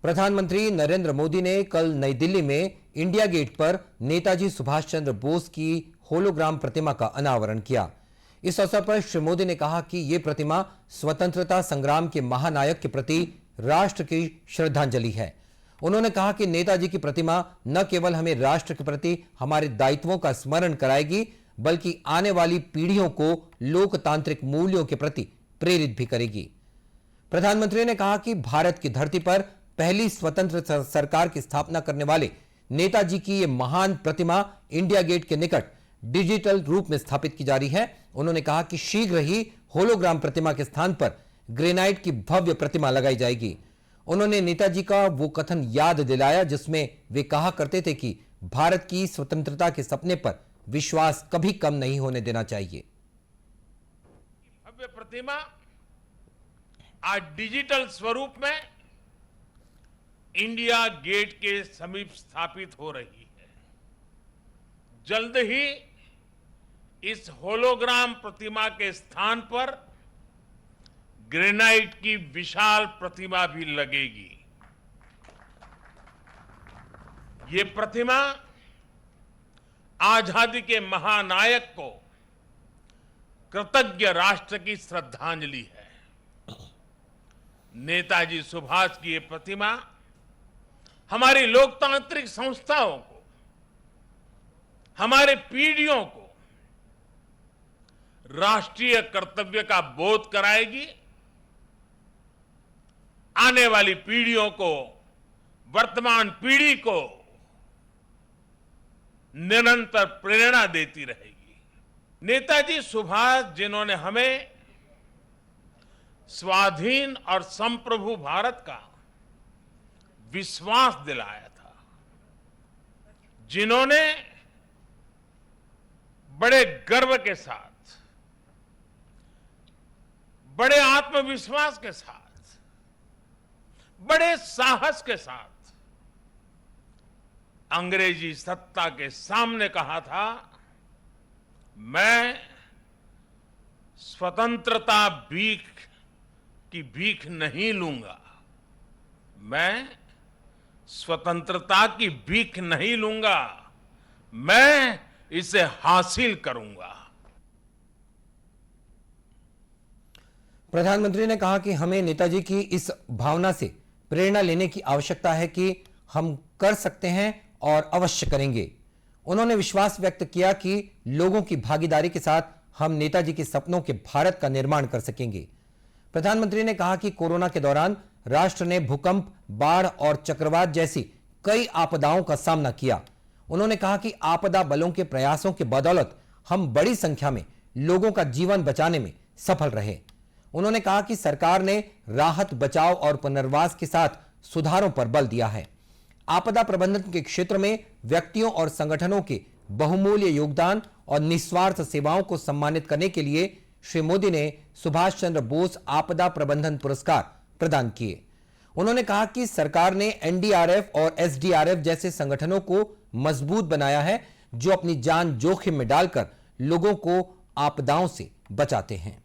प्रधानमंत्री नरेंद्र मोदी ने कल नई दिल्ली में इंडिया गेट पर नेताजी सुभाष चंद्र बोस की होलोग्राम प्रतिमा का अनावरण किया। इस अवसर पर श्री मोदी ने कहा कि यह प्रतिमा स्वतंत्रता संग्राम के महानायक के प्रति राष्ट्र की श्रद्धांजलि है। उन्होंने कहा कि नेताजी की प्रतिमा न केवल हमें राष्ट्र के प्रति हमारे दायित्वों का स्मरण कराएगी, बल्कि आने वाली पीढ़ियों को लोकतांत्रिक मूल्यों के प्रति प्रेरित भी करेगी। प्रधानमंत्री ने कहा कि भारत की धरती पर पहली स्वतंत्र सरकार की स्थापना करने वाले नेताजी की यह महान प्रतिमा इंडिया गेट के निकट डिजिटल रूप में स्थापित की जा रही है। उन्होंने कहा कि शीघ्र ही होलोग्राम प्रतिमा के स्थान पर ग्रेनाइट की भव्य प्रतिमा लगाई जाएगी। उन्होंने नेताजी का वो कथन याद दिलाया जिसमें वे कहा करते थे कि भारत की स्वतंत्रता के सपने पर विश्वास कभी कम नहीं होने देना चाहिए। भव्य प्रतिमा आज डिजिटल स्वरूप में इंडिया गेट के समीप स्थापित हो रही है। जल्द ही इस होलोग्राम प्रतिमा के स्थान पर ग्रेनाइट की विशाल प्रतिमा भी लगेगी। ये प्रतिमा आजादी के महानायक को कृतज्ञ राष्ट्र की श्रद्धांजलि है। नेताजी सुभाष की ये प्रतिमा हमारी लोकतांत्रिक संस्थाओं को, हमारे पीढ़ियों को राष्ट्रीय कर्तव्य का बोध कराएगी, आने वाली पीढ़ियों को, वर्तमान पीढ़ी को निरंतर प्रेरणा देती रहेगी। नेताजी सुभाष जिन्होंने हमें स्वाधीन और संप्रभु भारत का विश्वास दिलाया था, जिन्होंने बड़े गर्व के साथ, बड़े आत्मविश्वास के साथ, बड़े साहस के साथ अंग्रेजी सत्ता के सामने कहा था, मैं स्वतंत्रता की भीख नहीं लूंगा, मैं स्वतंत्रता की भीख नहीं लूंगा, मैं इसे हासिल करूंगा। प्रधानमंत्री ने कहा कि हमें नेताजी की इस भावना से प्रेरणा लेने की आवश्यकता है कि हम कर सकते हैं और अवश्य करेंगे। उन्होंने विश्वास व्यक्त किया कि लोगों की भागीदारी के साथ हम नेताजी के सपनों के भारत का निर्माण कर सकेंगे। प्रधानमंत्री ने कहा कि कोरोना के दौरान राष्ट्र ने भूकंप, बाढ़ और चक्रवात जैसी कई आपदाओं का सामना किया। उन्होंने कहा कि आपदा बलों के प्रयासों के बदौलत हम बड़ी संख्या में लोगों का जीवन बचाने में सफल रहे। उन्होंने कहा कि सरकार ने राहत, बचाव और पुनर्वास के साथ सुधारों पर बल दिया है। आपदा प्रबंधन के क्षेत्र में व्यक्तियों और संगठनों के बहुमूल्य योगदान और निस्वार्थ सेवाओं को सम्मानित करने के लिए श्री मोदी ने सुभाष चंद्र बोस आपदा प्रबंधन पुरस्कार प्रदान किए। उन्होंने कहा कि सरकार ने एनडीआरएफ और एसडीआरएफ जैसे संगठनों को मजबूत बनाया है, जो अपनी जान जोखिम में डालकर लोगों को आपदाओं से बचाते हैं।